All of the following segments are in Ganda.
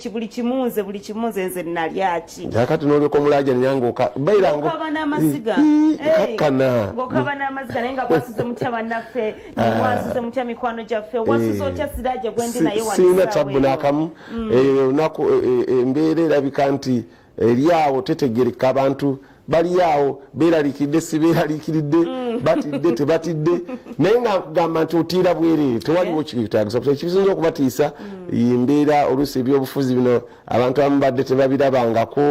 buli kimunze nze nalyaki yakati noleko mulaja nyango baira ngo kabana amasiga kakana ngo kabana amasiga nenga kwasuze mutaba naffe mwasuze mutya mikwano gyaffe wasuze otya Siraje gwendi naye wali sina tabu nakamu nako embeera erabika nti eriawo tetegereka abantu bali yawo beralikidde siberalikiridde batidde tebatidde naye nga nkugamba nti otiira bwerere tewaliwo kikitagisa kisinza okubatiisa embeera oluusi ebyobufuzi bino abantu abamu badde tebabirabangako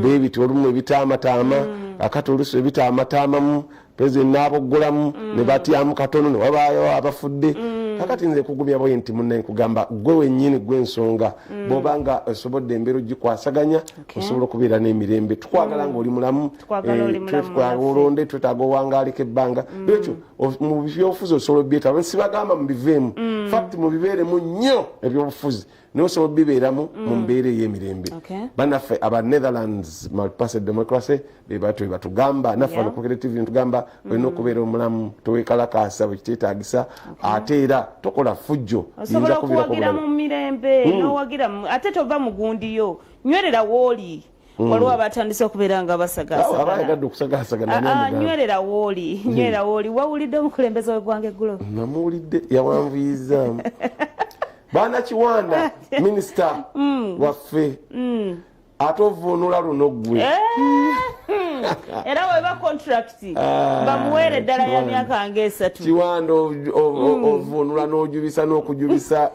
bebiti olumu ebitaamataama akati oluusi ebitaamataamamu pulezidenti n'aboggolamu ne batyamu katono ne wabaayo abafudde kakati nze kugumya bwe nti munne nkugamba gwe wennyini gwe ensonga bw'obanga osobodde embeera ogikwasaganya osobola okubeera n'emirembe tukwagala ng'oli mulamu olonde twetaaga owangaaleko ebbanga ekyo mu byobufuzi osobola obyetaba sibagamba mubiveemu fakti mubibeeremu nnyo ebyobufuzi naye osobola obibeeramu mu mbeera ey'emirembe bannaffe aba Netherlands multiparty democracy bebatwe batugamba naffe wano cooperative ntugamba olina okubeera omulamu towekalakaasa bwe kiteetaagisa ate era tokola fujjo osobola okuwagira mu mirembe n'owagira ate tova mu gundiyo nywerera wooli waliwo abatandise okubeera nga basagaasagaabayagadde okusagasagana nywerera wooli wawulidde omukulembeze w'eggwanga eggulo namuwulidde yawanvuyizaamu baana Kiwanda minisita waffe ate ovuunula luno ggwe era weba contract bamuweere eddala ya myaka nga 3 Kiwanda ovuunula n'ojubisa n'okujubisa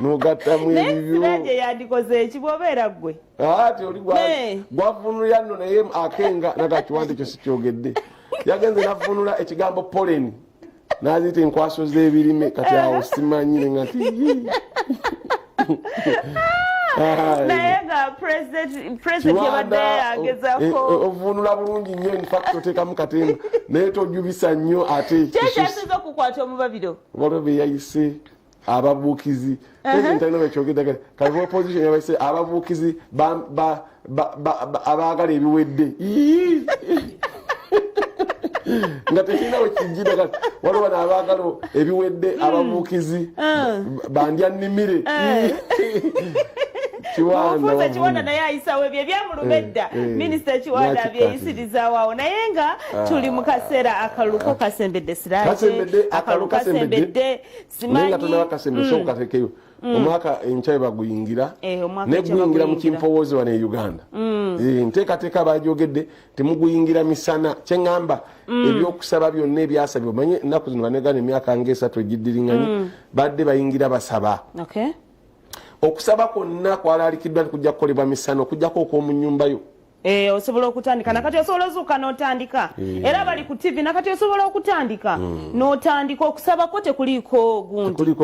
n'ogattamu ebibyo Siraje yandikoze eki bw'obeera ggwe ati oli gwavuunulira nno naye akenga naga Kiwanda ekyo sikyogedde yagenze navuunula ekigambo pollen naziyita enkwaso z'ebirime kati awo simanyire nga nti naye nga president yabadde agezako ovuunula bulungi nnyo infact oteekamu katemba naye tojubisa nnyo ate kyekyasinza okukwata omubabiro waliwo beyayise ababuukizi president alina bekyogedde kati opposition yabayise ababuukizi abaagala ebiwedde nga tekirina wekijjira kati waliwo bano abaagala ebiwedde ababuukizi bandya nnimire Kiwanda naye ayisawo ebyo ebyamulumedda minisita Kiwanda byeyisirizaawo naye nga tuli mu kaseera akaluko kasembedde Siraje akaluko kasembedde simanyi nga tonaba kasembedde so katekeyo omwaka enkyawe baguyingira neguyingira mu Kimpowoozi wano e Uganda nteekateeka bagyogedde temuguyingira misana kyeŋŋamba ebyokusaba byonna ebyasabye omanye ennaku zino banegana emyaka nga 3 egiddiringanye badde bayingira basaba okusaba kwonna kwalalikiddwa kujja kukolebwa misana okujjako okw'omu nnyumbayo osobola okutandika nakati osobola ozuuka n'otandika era bali ku TV nakati osobola okutandika n'otandika okusabako tekuliiko gundi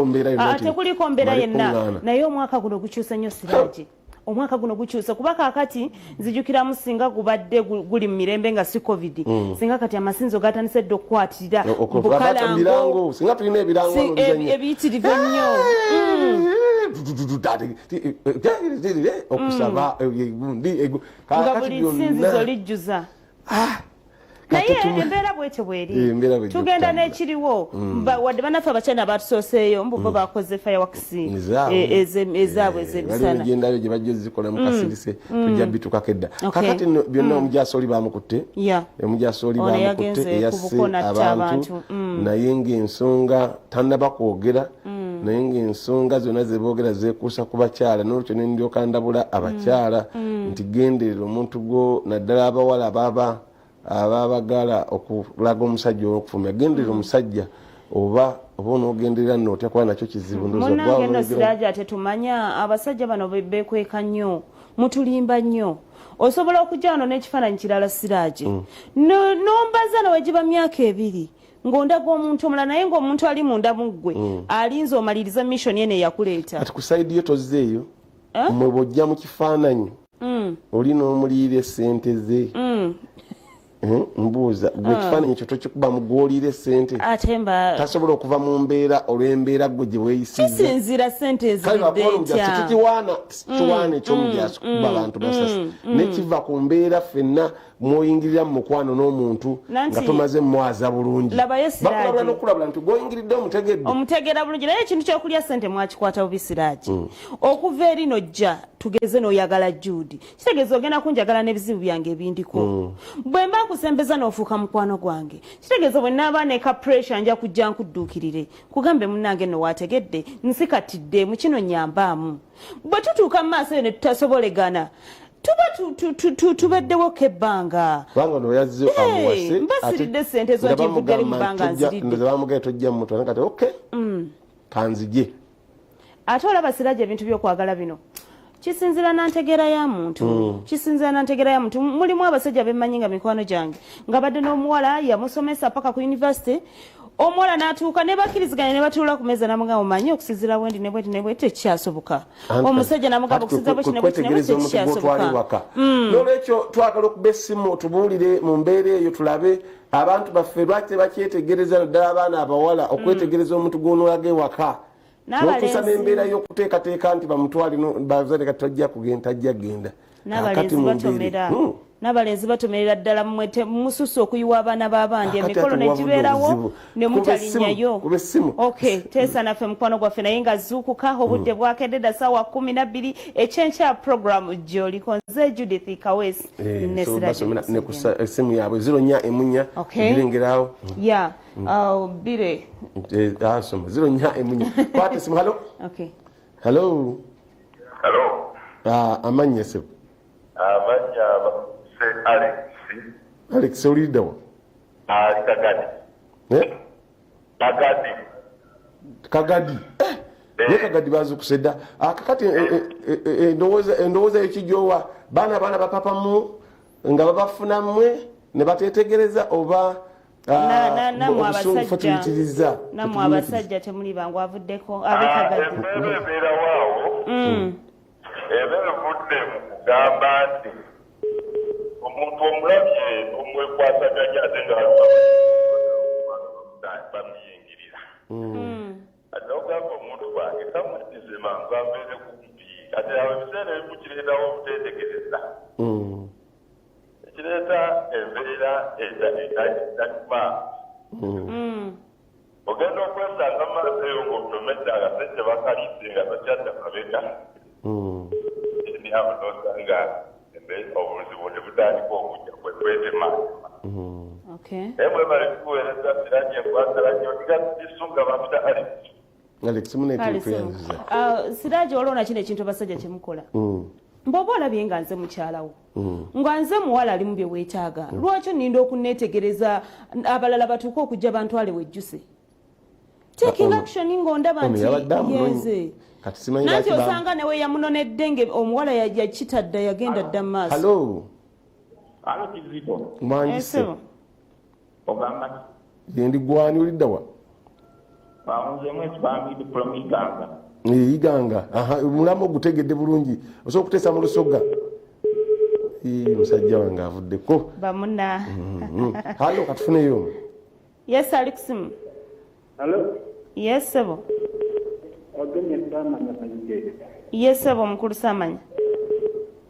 tekuliiko mbeera yenna naye omwaka guno gukyusa nnyo Siraje omwaka guno gukyusa kuba kaakati nzijukiramu singa gubadde guli mu mirembe nga si covid singa kati amasinzo gatandise dde okukwatirira bukalango singa tulina ebirango ebiyitirivu ennyo okusaba nga buli sinzizo lijjuza naye embeera bwetyo bweri tugenda n'ekiriwo wadde bannaffe abakyana batusoseeyo mbubo bakoze fireworks ezaabwe ez'emisana gendayo gye bajja zikola mu kasirise tujja bitukako edda kakati byonna omujaasi oli bamukutte omujaasi oli bamukutte eyasse abantu naye ng'ensonga tannaba kwogera naye ng'ensonga zonna zeboogera zeekuusa ku bakyala n'olwekyo ne ndyoka ndabula abakyala nti genderera omuntu gwo naddala abawala ababagala okulaga omusajja olw'okufumya genderera omusajja oba onoogenderera nno otya kuba nakyo kizibu munnange nno Siraje ate tumanya abasajja bano beekweka nnyo mutulimba nnyo osobola okujja wano n'ekifaananyi kirala Siraje nombaza nawe giba myaka 2 ng'ondaga omuntu omulala naye ng'omuntu ali munda mu ggwe alinze omaliriza mission eno eyakuleeta ati ku sayidi yo tozzeeyo mwe bw'ojja mu kifaananyi oli n'omuliira essente ze mbuuza gwe kifaananyi ekyo tokikuba mugwolire ssente atemba tasobola okuva mu mbeera olw'embeera gwe gye weeyisiza kisinziira ssente ezikiwaana ekyomujaasi kuba abantu basasi nekiva ku mbeera ffenna mwoyingirira mu mukwano n'omuntu nga tomaze mwaza bulungi bakulabula n'okulabula nti gwoyingiridde omutegeera bulungi naye ekintu kyokulya ssente mwakikwata bubi Siraaji okuva eri nojja tugeze n'oyagala Judy kitegeeza ogenda kunjagala n'ebizibu byange ebindiko bwe mba nkusembeza n'ofuuka mukwano gwange kitegeeza bwe naaba neka pressure nja kujja nkudduukirire kugambe munnange nno waategedde nsikatidde mu kino nyambaamu bwe tutuuka mu maaso eyo ne tutasobolegana tuba tubaddewo kebbanga kubanga ono yazze amuwase mbasiridde ssente zo nti mvudderi mu bbanga nziridde bamugee tojja mu mutu kati okay kanzije ate olaba Siraaji ebintu by'okwagala bino kisinzira na ntegeera ya muntu kisinzira na ntegeera ya muntu mulimu abasajja bemmanyi nga mikwano gyange nga badde n'omuwala yamusomesa paka ku university omuwala n'atuuka ne bakkiriziganya ne batuula ku meeza namugamba omanyi okusinzira bwendi ne bweti ne bweti tekikyasoboka omusajja namugamba okusinzira bweti ne bweti ne bweti tekikyasoboka n'olwekyo twagala okuba essimu tubuulire mu mbeera eyo tulabe abantu baffe lwaki bakyetegereza naddala abaana abawala okwetegereza omuntu gw'onoolaga ewaka nokusa n'embeera y'okuteekateeka nti bamutwale bazale kati tajja kugenda tajja genda n'abalenzi batomerera ddala mususu okuyiwa abaana b'abandi emikolo negibeerawo ne mutalinnyayo okay teesa naffe mukwano gwaffe naye nga zuukuka obudde bwakedde dda ssaawa 12 ekyenkya programu gy'oliko nze Judith Kawesi ne Siraaji essimu yaabwe 04 birengeraawo bire asoma 04 kwata essimu halo halo amanya sebo amanya Alex Olidawa Kagadi ye Kagadi bazu kuseda akakati endowooza ekijowa baana bapapamu nga babafuna mmwe ne batetegereza oba namwe abasajja temuli bangu avuddeko abekagadi omuntu omulabye omwekwasaganya ate nga bamuyingirira ate ogamba omuntu gwange kamutize mangu ambeere kumpi kati awo ebiseera ebimu kireetawo obuteetegereza ekireeta embeera etakima ogenda okwesanga mu maaso eyo ng'otomedde akasente bakalidde nga bakyadda mabega eniawo nosanga obuzibu ne butandika okujja kwetemaatema emwe bali tuweereza Siraaji enkwasaganya otigazisunga bafita Alex munetukuyanziza Siraaji olwona kino ekintu abasajja kyemukola bw'oba olabye nga nze mukyalawo nga nze muwala ali mu bye weetaaga lwaki nninda okunneetegereza abalala batuuke okujja bantwale wejjuse taking action ng'ondaba nti yeze nanti osanga newe yamunonedde nge omuwala yakitadda yagenda dda mu maaso mwangise gendi gwani oliddawa iganga mulamu ogutegedde bulungi osobola okuteesa mu lusoga musajja wange avuddeko bamuna halo katufuneyo yes Alexim yes sebo yes sebo mukulu samanya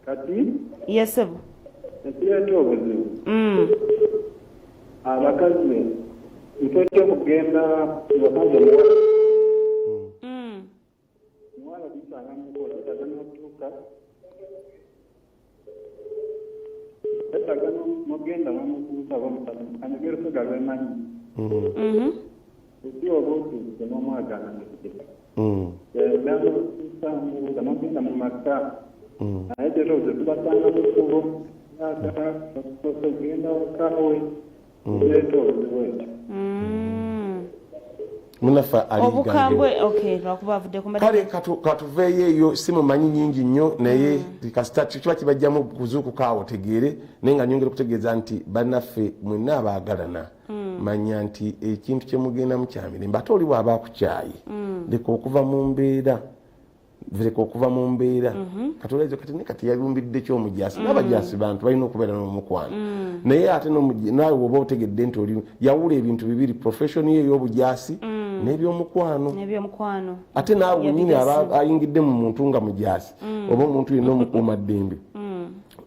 kati yes sebo ekireeta obuzibu abakazi ntotya okugenda wakazi muwala bisanga mukola etagana okutuuka etagana mugenda bamukuusa bamuanyegera osoga lwemanyi esi oba otuuse n'omwagana nekigeka namusambuuza nogenda mu maka naye kyetobuze tubasanga mu kkubo ogenda wakawe kireeta obuzibu ekyo munafa obukambwe lwakuba avudde ku kale katuveeyo eyo simumanyi nyingi nnyo naye kasita kiba kibajjamu kuzuukuka awo tegeere naye nga nyongera okutegeeza nti bannaffe mwenna abaagalana manya nti ekintu kyemugenda mukyamire mba ate oli bw'aba akukyaye leka okuva mu mbeera vireka okuva mu mbeera katolaizo kati ne kati yalumbidde ky'omujaasi n'abajaasi bantu balina okubeera n'omukwano naye ate naawe oba otegedde nti oli yawula ebintu bibiri profession ye ey'obujaasi n'ebyomukwano ate naawe nyini aba ayingidde mu muntu nga mujaasi oba omuntu yenna omukuumaddembe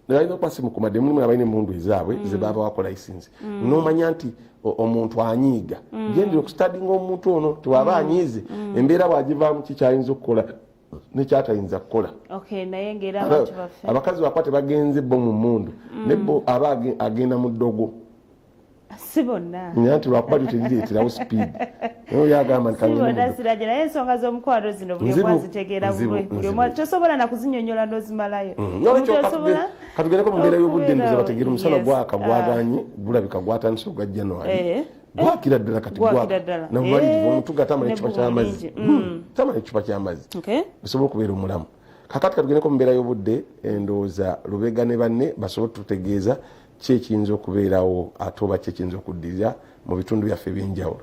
alina okuba si mukuumaddembe mulimu abalina emmundu ezaabwe ze baba wakola lisensi n'omanya nti omuntu anyiiga gendera okustadinga omuntu ono tewaba anyiize embeera bwagivaamu kikyayinza okukola nekyatayinza kukola abakazi bakwa tebagenze bo mu mmundu nebo aba agenda mu ddogo nti lwakuba lyoterireeterawo speed oyagamba naye ensonga z'omukwano zino buli omu azitegeera buli tosobola nakuzinyonyola n'ozimalayo katugereko mu mbeera y'obudde ndoza bategeera omusana gwaka gwaganye gulabika gwatandisa ogwa January gwakira ddala kati namalirivu omuntu gatamala ekicupa ky'amazzi tamala ekicupa ky'amazzi bisobola okubeera omulamu kakati katugereko mu mbeera y'obudde endowooza Lubega ne banne basobola tutegeeza ki ekiyinza okubeerawo ate oba ki ekiyinza okuddirira mu bitundu byaffe ebyenjawulo.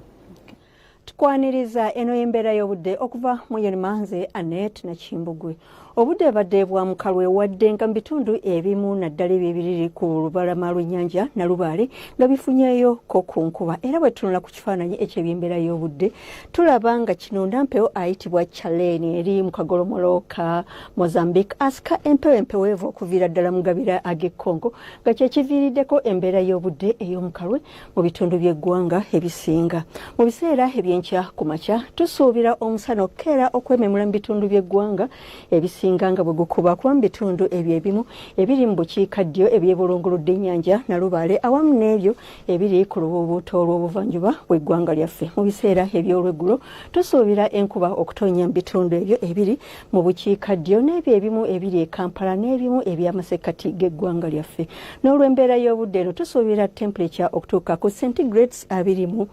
Tukwaniriza eno embeera y'obudde okuva mu Yonimanze Annette Nakimbugwe. Obudde badde bwa mukalwe wadde nga mu bitundu ebimu naddala ebibiriri ku lubalama lw'ennyanja Nalubaale nga bifunyeeyo ko ku nkuba era bwe tunula ku kifaananyi eky'ebyembeera y'obudde tulaba nga kino ndampewo ayitibwa Charlene eri mu kagolomolo ka Mozambique asika empeweevu okuviira ddala mu gabira ag'ekkongo nga kyekiviiriddeko embeera y'obudde ey'omukalwe mu bitundu by'eggwanga ebisinga. Mu biseera ebyenkya ku makya tusuubira omusana okukeera okwememula mu bitundu by'eggwanga ebisinga nga bwe gukuba kuba mu bitundu ebyo ebimu ebiri mu bukiikaddyo ebyebulunguludde ennyanja Nalubaale awamu n'ebyo ebiri ku lubuubuuto olw'obuvanjuba bw'eggwanga lyaffe. Mu biseera eby'olweggulo tusuubira enkuba okutonnya mu bitundu ebyo ebiri mu bukiikaddyo n'ebyo ebimu ebiri e Kampala n'ebimu eby'amasekkati g'eggwanga lyaffe. N'olw'embeera y'obudde eno tusuubira temperature okutuuka ku centigrades 29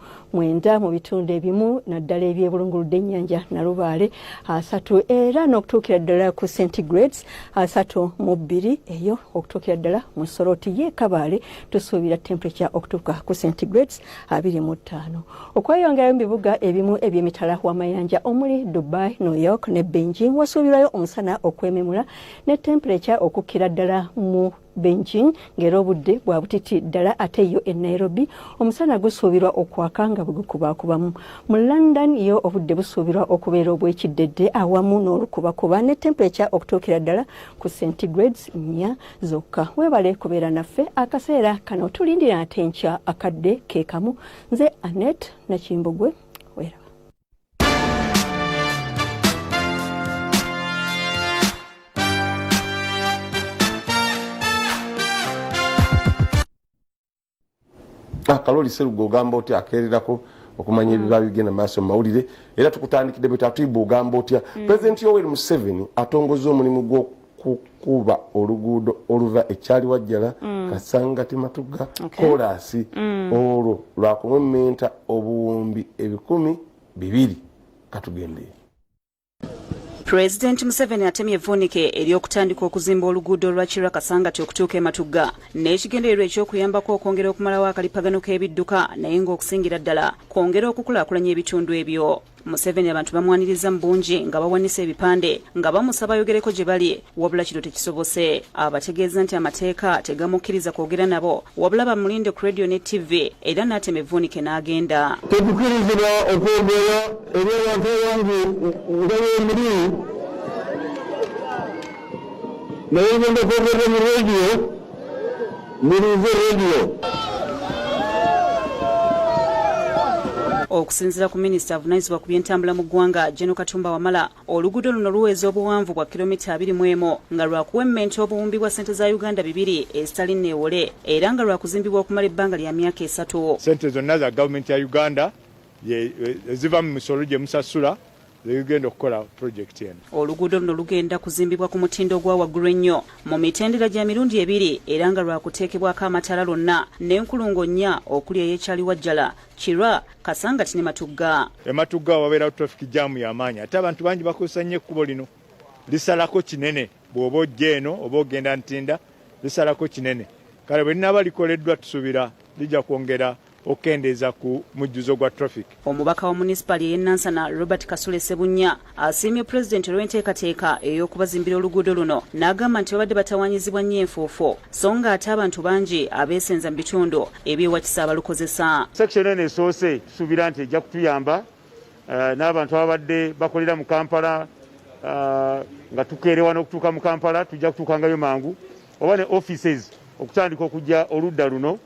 mu bitundu ebimu naddala ebyebulunguludde ennyanja Nalubaale 3 era n'okutuukira ddala ku centigrades 32 eyo okutuukira ddala mu Soroti ye Kabaale tusuubira temperature okutuuka ku centigrades 25. Okweyongerayo mu bibuga ebimu eby'emitala w'amayanja omuli Dubai, New York ne Beijing wasuubirwayo omusana okwememula ne temperature okukkira ddala mu Beijing ng'era obudde bwa butiti ddala ate yo e Nairobi omusana gusuubirwa okwaka nga bwe gukubaakubamu. Mu London yo obudde busuubirwa okubeera obw'ekiddedde awamu n'olukubakuba ne temperature okutuukira ddala ku centigrades 4 zokka. Weebale kubeera naffe akaseera kano tulindira ate enkya akadde ke kamu. Nze Annette Nakimbugwe weera. Kaloli Serugo ogamba oti akererako okumanya ebiba bigenda maaso mawulire era tukutandikidde bwe tatuiba ogamba otya President Yoweri Museveni atongozza omulimu gw'okukuba oluguudo oluva ekyali Wajjala Kasangati Matugga Kolasi olwo lwakumwemmenta obuwumbi 200,000 katugende. President Museveni atemye evvuunike ery'okutandika okuzimba oluguudo olwakirwa Kasangati okutuuka e Matugga n'ekigendererwa eky'okuyambako okwongera okumalawo akalipagano k'ebidduka naye ng'okusingira ddala kwongera okukulaakulanya ebitundu ebyo. Museveni abantu bamwaniriza mu bungi nga bawanise ebipande nga bamusaba ayogereko gye bali wabula kino tekisobose. Abategeeza nti amateeka tegamukkiriza kwogera nabo wabula bamulinde ku radio ne TV era n'atema evvuunike n'agenda. Tetukkirizibwa okwogera eri abantu abangi nga bemuli naye ngenda kwogera mu radio mulize radio. Okusinziira ku minisita avunaanyizibwa ku by'entambula mu ggwanga General Katumba Wamala oluguudo luno luweza obuwanvu bwa kilomita 21 nga lwakuwemmenta obuwumbi bwa ssente za Uganda 2 ezitali nneewole era nga lwakuzimbibwa okumala ebbanga lya myaka 3. Ssente zonna za gavumenti ya Uganda ziva mu misolo gye musasula zigenda okukola project eno. Oluguudo luno lugenda kuzimbibwa ku mutindo ogwa waggulu ennyo mu mitendera gya mirundi 2 era nga lwakuteekebwako amataala lonna n'enkulungo 4 okuli ey'ekyali Wajjala, Kirwa, Kasangati ne Matugga. E Matugga wabeerawo traffic jam y'amaanyi ate abantu bangi bakozesa nnyo ekkubo lino lisalako kinene bw'oba ojja eno oba ogenda Ntinda lisalako kinene kale bwe linaaba likoleddwa tusuubira lijja kwongera okukendeeza ku mujjuzo gwa traffic. Omubaka wa munisipali y'Nansana Robert Kasule Sebunya asiimye pulezidenti olw'enteekateeka ey'okubazimbira oluguudo luno n'agamba nti babadde batawaanyizibwa nnyo enfuufo so nga ate abantu bangi abeesenza mu bitundu ebyewakisa abalukozesa. Section eno esoose tusuubira nti ejja kutuyamba n'abantu ababadde bakolera mu Kampala nga tukeerewa n'okutuuka mu Kampala tujja kutuukangayo mangu oba ne offices okutandika okujja oludda luno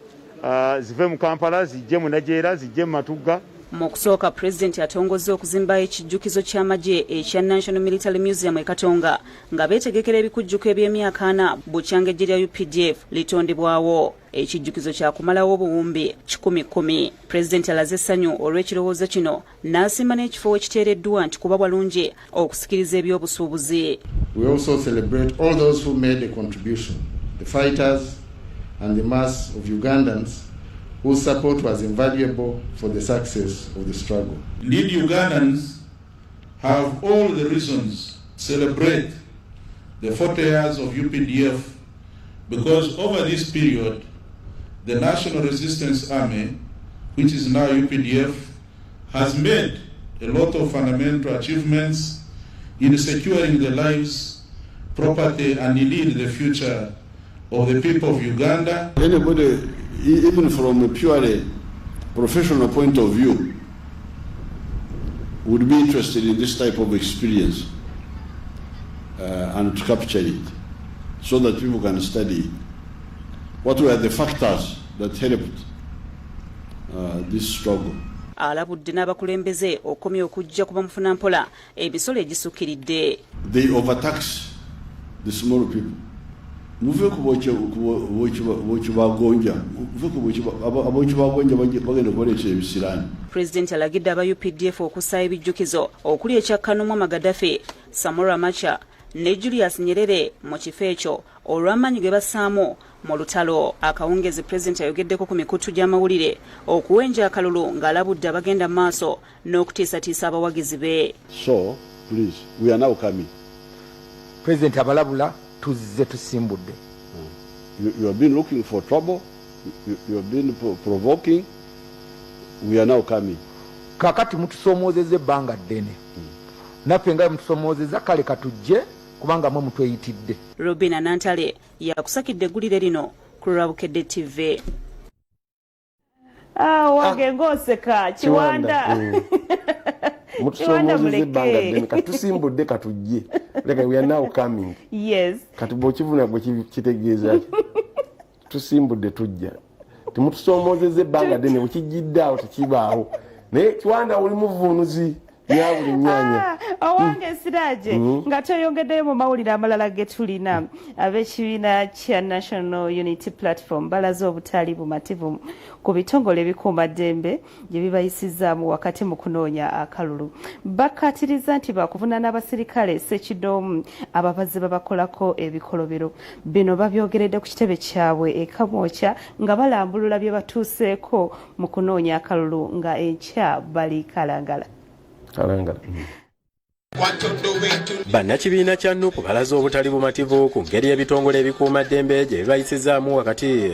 zive mu Kampala zijje mu Najeera zijje mu Matugga. Mu kusooka pulezidenti atongozza okuzimba ekijjukizo ky'amagye ekya National Military Museum e Katonga nga beetegekera ebikujjuko eby'emyaka 4 bukyanga eggye lya UPDF litondebwawo. Ekijjukizo kya kumalawo obuwumbi 10,000. Pulezidenti alaze essanyu olw'ekirowoozo kino n'asimba n'ekifo wekiteereddwa nti kuba balungi okusikiriza ebyobusuubuzi. We also celebrate all those who made a contribution, the fighters and the mass of Ugandans whose support was invaluable for the success of the struggle. Indeed, Ugandans have all the reasons to celebrate the 40 years of UPDF because over this period, the National Resistance Army, which is now UPDF, has made a lot of fundamental achievements in securing the lives, property, and indeed the future of the people of Uganda. Anybody, even from a purely professional point of view, would be interested in this type of experience and to capture it so that people can study what were the factors that helped this struggle. Alabudde n'abakulembeze okomya okujja kuba mufuna mpola emisolo egisukkiridde. They overtax the small people. Muve kuboche bagonja bagenda kukolesa ebisirani. Pulezidenti alagidde aba UPDF okussa ebijjukizo okuli ekya Kanumwa Magadafe, Samora Macha ne Julius Nyerere mu kifo ekyo olw'amaanyi ge bassaamu mu lutalo. Akawungezi pulezidenti ayogeddeko ku mikutu gy'amawulire okuwenja akalulu ng'alabudde abagenda mu maaso n'okutiisatiisa abawagizi be. So, please, we are now coming. Pulezidenti abalabula tuzze tusimbudde. You have been looking for trouble, you have been provoking, we are now coming. Kakati mutusomoozezza ebbanga ddene. Naffe nga mutusomoozezza kale katujje kubanga mwe mutweyitidde. Robina Nantale yakusakidde eggulire lino ku Lwabukedde TV. Wange ng'oseka Kiwanda. Mutusomoozezza ebbanga ddene katusimbudde katujje. Like we are now coming. Yes. Kati bw'okivuna gwe kitegeeza tusimbudde tujja. Temutusomoozezza ebbanga ddene bwe kijjidde awo tekibaawo. Naye Kiwanda oli muvuunuzi ya buli nnyanya. Owange Siraje nga toyongeddeyo mu mawulire amalala ge tulina ab'ekibiina kya National Unity Platform balaze obutali bumativu ku bitongole ebikuuma ddembe gye bibayisizaamu wakati mu kunoonya akalulu. Bakkaatiriza nti bakuvunaana abasirikale Ssekidoomu ababazi babakolako ebikolobero. Bino babyogeredde ku kitebe kyabwe e Kamwokya nga balambulula bye batuuseeko mu kunoonya akalulu nga enkya bali Kalangala. Bannakibiina kya Nuupu balaze obutali bumativu ku ngeri ebitongole ebikuuma ddembe gye bibayisizaamu wakati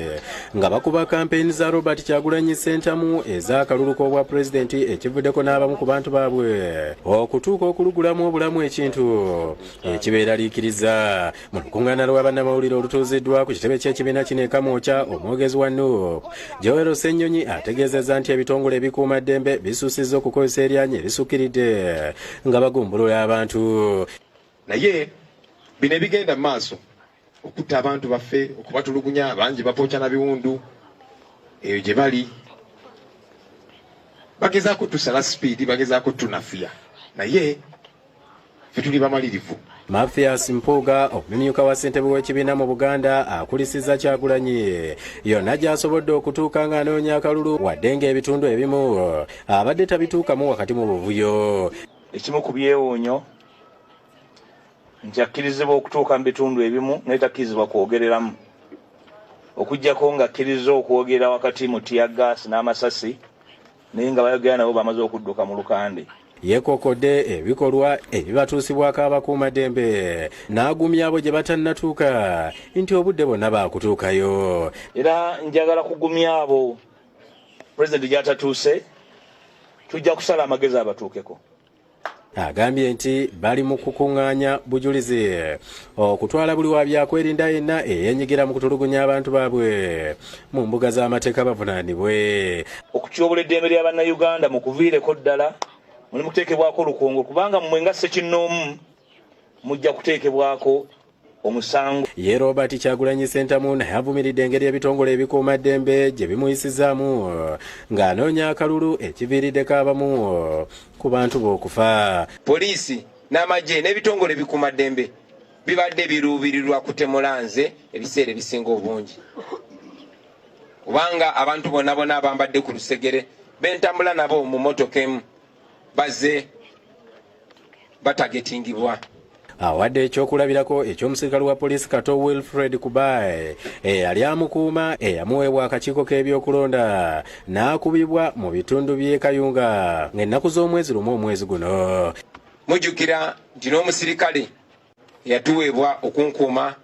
nga bakuba kampeyini za Robert Kyagulanyi Ssentamu ez'akalulu k'obwa pulezidenti ekivuddeko n'abamu ku bantu baabwe okutuuka okulugulamu obulamu ekintu ekibeeraliikiriza. Mu lukuŋŋaana lwa bannamawulire olutuuziddwa ku kitebe ky'ekibiina kino e Kamwokya, omwogezi wa Nuupu Joel Ssennyonyi ategeezezza nti ebitongole ebikuuma ddembe bisuusizza okukozesa eryanyi erisukkiridde nga bagumbulula abantu. Naye bino ebigenda mu maaso okutta abantu baffe, okubatulugunya, bangi bapookya na biwundu eyo gye bali bagezaako tusala sipiidi, bagezaako tunafuya, naye ffe tuli bamalirivu. Mathias Mpuuga, omumyuka wa ssentebe w'ekibiina mu Buganda, akulisiza Kyagulanyi yonna gy'asobodde okutuuka ng'anoonya akalulu wadde ng'ebitundu ebimu abadde tabituukamu wakati mu buvuyo. Ekimu ku byewuunyo nti akkirizibwa okutuuka mu bitundu ebimu n'etakkirizibwa kwogereramu, okuggyako ng'akkiriza okwogera wakati mu tiyagaasi n'amasasi naye nga bayogera nabo bamaze okudduka mu lukande. Yeekokodde ebikolwa ebibatuusibwako abakuumaddembe n'agumya abo gye batannatuuka nti obudde bonna baakutuukayo. Era njagala kugumya abo president gyatatuuse tujja kusala amagezi abatuukeko. Agambye nti bali mu kukuŋŋaanya bujulizi okutwala buli wa byakwerinda yenna eyenyigira mu kutulugunya abantu baabwe mu mbuga z'amateeka bavunaanibwe. Okutyobula eddembe ly'Abannayuganda mu kuviireko ddala mulimu kuteekebwako olukongo kubanga mmwe nga Ssekinnoomu mujja kuteekebwako omusango. Ye Robert Kyagulanyi Ssentamu naye avumiridde engeri ebitongole ebikuumaddembe gye bimuyisizaamu ng'anoonya akalulu ekiviiriddeko abamu ku bantu b'okufa. Poliisi n'amagye n'ebitongole ebikuumaddembe bibadde biruubirirwa kutemula nze ebiseera ebisinga obungi. Kubanga abantu bonna abambadde ku lusegere bentambula nabo mu mmotoka emu bazze batagetingibwa. Awadde ekyokulabirako eky'omusirikale wa poliisi Kato Wilfred Kubai eyali amukuuma eyamuweebwa akakiiko k'ebyokulonda n'akubibwa mu bitundu by'e Kayunga ng'ennaku z'omwezi lumu omwezi guno. Mujjukira nti n'omusirikale yatuweebwa okunkuuma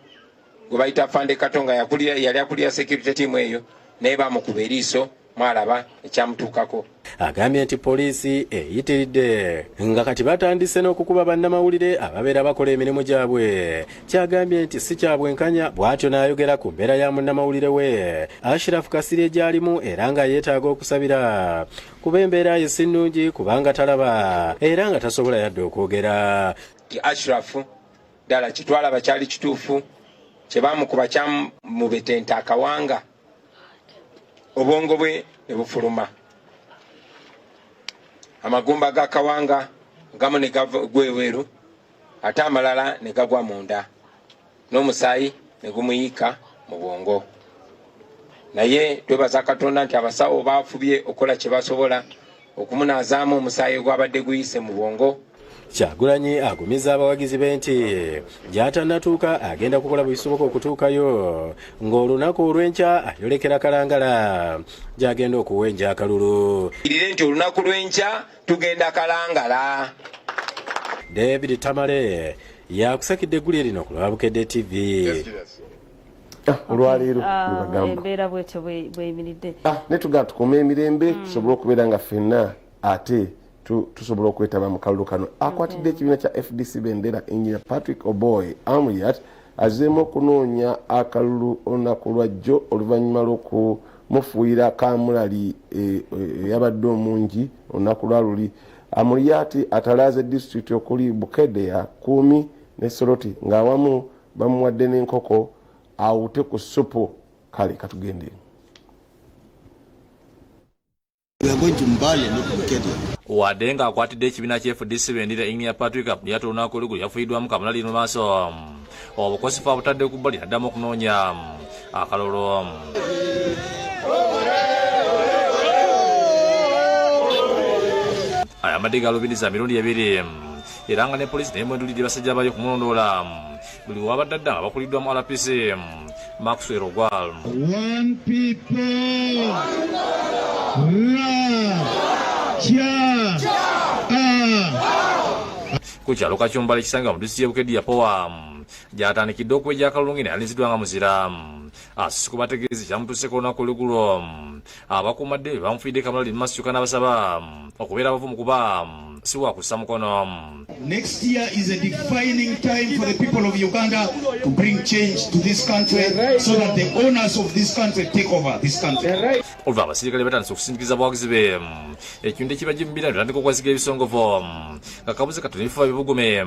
gwe bayita Fande Kato nga yali akulira security team eyo naye bamukuba eriiso mwalaba ekyamutuukako. Agambye nti poliisi eyitiridde nga kati batandise n'okukuba bannamawulire ababeera bakola emirimu gyabwe. Kyagambye nti si kyabwenkanya bw'atyo n'ayogera ku mbeera ya munnamawulire we Ashraf Kasirye gy'alimu era nga yeetaaga okusabira kuba embeera ye si nnungi kubanga talaba era nga tasobola yadde okwogera. Ashraf ddala kitwalaba kyali kituufu kye baamukuba kyamubetenta akawanga obwongo bwe ne bufuluma. Amagumba g'akawanga gamu ne gagwa eweru ate amalala ne gagwa munda n'omusaayi ne gumuyiika mu bwongo. Naye twebaza Katonda nti abasawo baafubye okukola kye basobola okumunaazaamu omusaayi gwabadde guyise mu bwongo. Kyagulanyi agumiza abawagizi be nti gy'atannatuuka agenda kukola bwe bisoboka okutuukayo ng'olunaku olw'enkya ayolekera Kalangala gy'agenda okuwenja akalulu. Irire nti olunaku lw'enkya tugenda Kalangala. David Tamale yakusakidde eggulire lino ku Lwabukedde TV. Olwaleero embeera bwetyo bweyimiridde. Ne tugenda tukuuma emirembe tusobole okubeera nga ffenna ate tusobola okwetaba mu kalulu kano. Akwatidde ekibiina kya FDC Bendera Engineer Patrick Oboy Amuriat azzeemu okunoonya akalulu olunaku lwa jjo oluvannyuma lw'okumufuuyira kamulali eyabadde omungi olunaku lwa luli. Amuriat atalaaze disitulikiti okuli Bukedea, Kuumi ne Soroti ng'awamu bamuwadde n'enkoko awute ku ssupu. Kale katugende. Wadde nga akwatidde ekibiina kya FDC Bendera Engineer Patrick Amuriat olunaku lugu yafuyiddwamu kamulali mu maaso obukosefu abutadde ku bbali naddamu okunoonya akalulu. Ayambadde galubiriza mirundi ebiri era nga ne poliisi neemwendulidde basajja bayo kumulondoola buli wabadde adda nga bakuliddwa mu RPC Maxwell Ogwal. One people. Ku kyalo Kakyumbala ekisangibwa mu disitulikiti y'e Bukedde Yapowa gy'atandikidde okwejja akalulu ng'eno yalinziddwa nga muzira. Asisi ku bategeezi kyamutuuseko olunaku olugulo abakuumadde bamufiidde kamulali mu maaso kyokka n'abasaba okubeera abavumu kuba si wa kussa mukono. Next year is a defining time for the people of Uganda to bring change to this country so that the owners of this country take over this country. Oluva abasirikale batandise okusindikiza abawagizi be ekintu ekibajja mu bibiina bitandika okwasiga ebisongovu nga kabuze katono ebifuba bibugume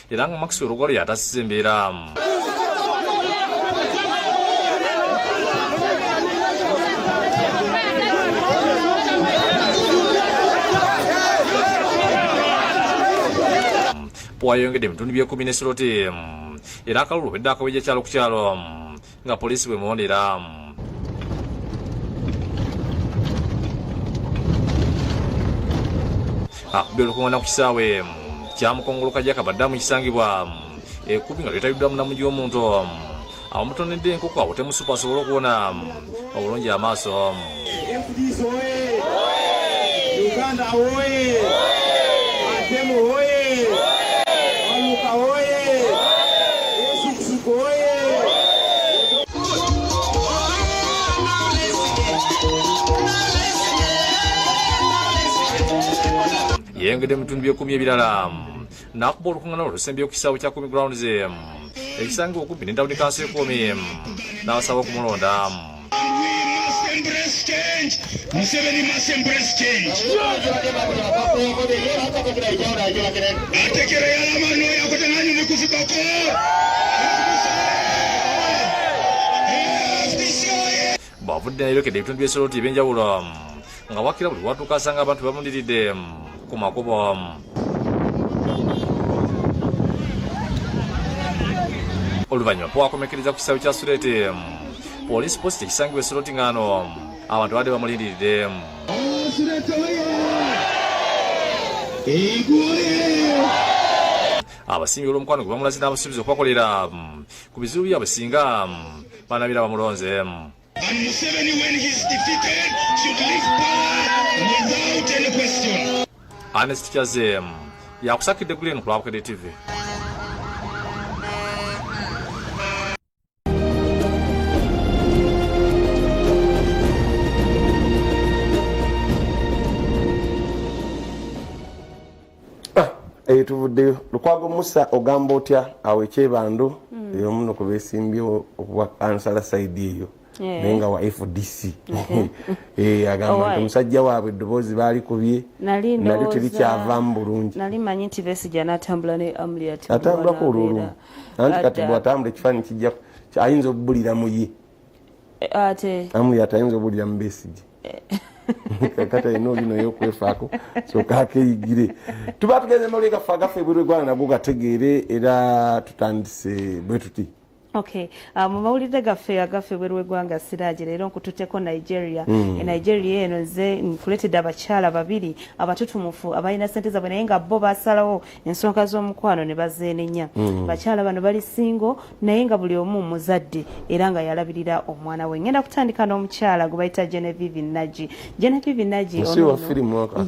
era nga Maxwell Ogwalo yatasiza embeera. Wayongedde ebitundu by'ekumi ne Soroti era akalulu obedde akawejja kyalo ku kyalo nga poliisi bwe muwondera. Akubye olukuŋŋaana ku kisaawe kyamukongoloka gyakabaddamu ekisangibwa ekkubi nga lyetabiddwa mu namugi w'omuntu amutonedde enkoko awo temusupa asobole okuwona obulungi amaaso. Uganda oye! Atemu oye! Waluka oye! Esikusuku oye! yayongedde mu bitundu by'ekumi ebirala n'akuba olukuŋŋaana olusembi okukisaawe kya Kumi Grounds ekisangibwa okumpi n'endawuni kansi ekumi n'abasaba okumulonda. Museveni must embrace change. Atekere yalamano yakotanganyo nekuzibako. Bw'avudde nayokedde ebitundu by'Esoroti ebyenjawulo nga wakira buli watuuka asanga abantu bamundiridde ku makubo. Oluvannyuma pwakomekereza ku kisaawe kya Surete poliisi post ekisangibwa Esoroti ng'ano abantu badde bamulindiridde. Abasimbi olw'omukwano gwe bamulaze n'abasuubiza okubakolera ku bizibu byabwe singa banabira bamulonze. And Museveni, when he's defeated, should leave power without any question. Ernest Kyaze yakusakidde Glen ku Lwabukedde TV. Tuvuddeyo Lukwago Musa ogamba otya awo ekyebandu eyomuno ku beesimbyewo okuba kansala saidi eyo naye nga wa FDC agamba nti omusajja waabwe eddoboozi baalikubye nalyo terikyavaamu bulungi. Nali manyi nti Besigye anaatambula ne Amuriat atambulako olwolumu anti kati bw'atambula ekifaananyi kijja ayinza obbulira mu ye ate Amuriat ayinza obbulira mu Besigye kata ino lino yokwefaako soka akeyigire tuba tugeze mu leka fagafe bwe rwegwana nabwo gategeere era tutandise bwe tuti. Okay, mu mawulire gaffe agaffe bwe rwegwanga Siraaje leero nkututeko Nigeria. Nigeria eno nze nkuletedde abakyala babiri abatutumufu abalina ssente zaabwe naye nga bo baasalawo ensonga z'omukwano ne bazeenenya. Bakyala bano bali singo naye nga buli omu muzadde era nga yalabirira omwana we. Ngenda kutandika n'omukyala gwe bayita Genevieve Naji. Genevieve Naji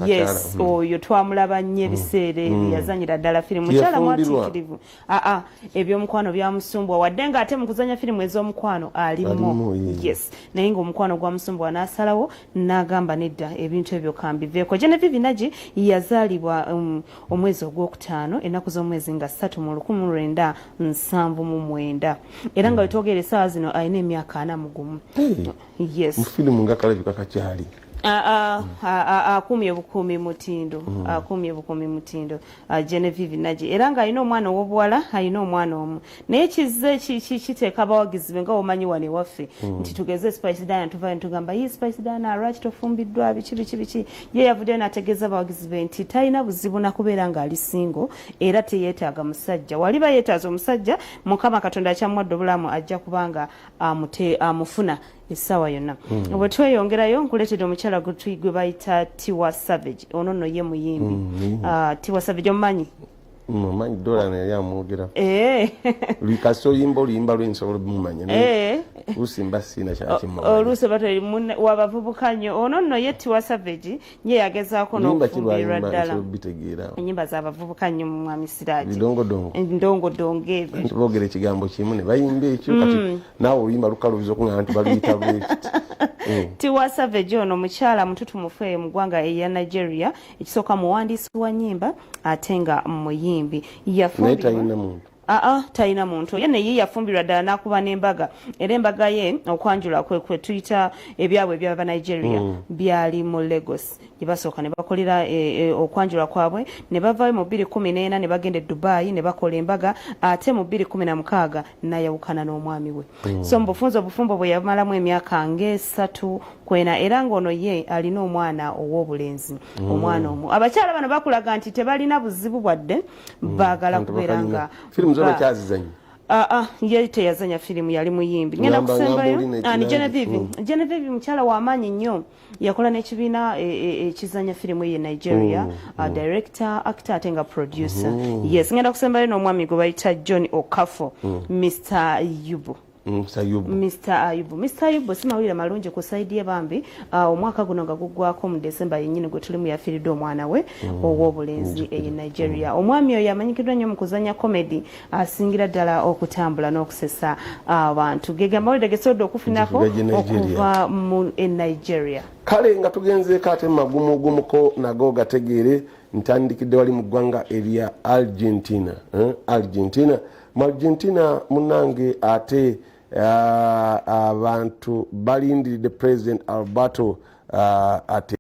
yes, oyo twamulaba nnyo ebiseera yazanyira ddala firimu. Mukyala mwatiikirivu. Ebyomukwano byamusumbwa wadde nga ate mu kuzanya firimu ez'omukwano alimu. Yes, naye ng'omukwano gwamusumbwa n'asalawo n'agamba nedda ebintu ebyo kambiveeko. Genevieve Naji yazaalibwa omwezi ogwokutaano ennaku z'omwezi nga 3 mu 1979 era nga wetwogera essaawa zino alina emyaka 41. Yes, mu firimu nga kalabika kakyali akumye bukuumi mutindo Genevieve Naji era nga alina omwana ow'obuwala alina omwana omu naye kizze kiteeka abawagizi be nga omanyi wane waffe nti tugeze Spice Diana tuvayo ntugamba ye Spice Diana lwaki tofumbiddwa biki ye yavuddeyo n'ategeeza abawagizi be nti talina buzibu nakubeera nga ali singo era teyeetaaga musajja waliba yeetaaza omusajja Mukama Katonda akyamwadde obulamu ajja kubanga amufuna essaawa yonna. Bwe tweyongerayo nkuleetedde omukyala gwe bayita Tiwa Savage ono nno ye muyimbi. Tiwa Savage omumanyi? Mumanyi dola naye amwogera likaso yimba oluyimba lwensobola mumanya lusimba sina kyakimanya oluusi batali wabavubuka nnyo ono nno ye Tiwa Savage ye yagezaako n'okufumbirwa ddala ennyimba z'abavubuka nnyo mu Mwami Siraaje ndongodongo ebyo boogera ekigambo kimu ne bayimba ekyo kati naawe oluyimba lukalubiza okuŋŋamba nti baluyita bwekiti. Tiwa Savage ono mukyala mututumufu mu ggwanga eya Nigeria ekisooka muwandiisi wa nnyimba ate nga muyimbi talina muntu ye naye yafumbirwa ddala n'akuba n'embaga era embaga ye okwanjula kwe tuyita ebyabwe ebyaba Nigeria byali mu Lagos gye basooka ne bakolera okwanjula kwabwe ne bavaayo mu 2014 ne bagenda e Dubai ne bakola embaga ate mu 2016 n'ayawukana n'omwami we. So mu bufumbo bwe yamalamu emyaka nga3 kwena era ng'ono ye alina omwana ow'obulenzi omwana omu. Abakyala bano bakulaga nti tebalina buzibu bwadde baagala kubeera nga ye teyazanya firimu yali muyimbi. Ngenda kusembayo ni Genevieve mukyala w'amaanyi nnyo yakola n'ekibiina ekizanya firimu ye Nigeria director actor ate nga producer. Yes, ngenda kusembayo n'omwami gwe bayita John Okafo Mr. Ayubu. Mr. Ayubu simawulire malungi ku saidi ye bambi omwaka guno nga guggwako mu December yennyini gwe tulimu yafiiridde omwana we ow'obulenzi eyi Nigeria. Omwami oyo amanyikiddwa nnyo mu kuzanya comedy asingira ddala okutambula n'okusesa abantu gege amawulire gesobodde okufunako okuva mu Nigeria. Kale nga tugenzeeko ate magumugumuko nago gategeere ntandikidde wali mu ggwanga erya Argentina. Argentina mu Argentina munange ate abantu balindiridde President Alberto ate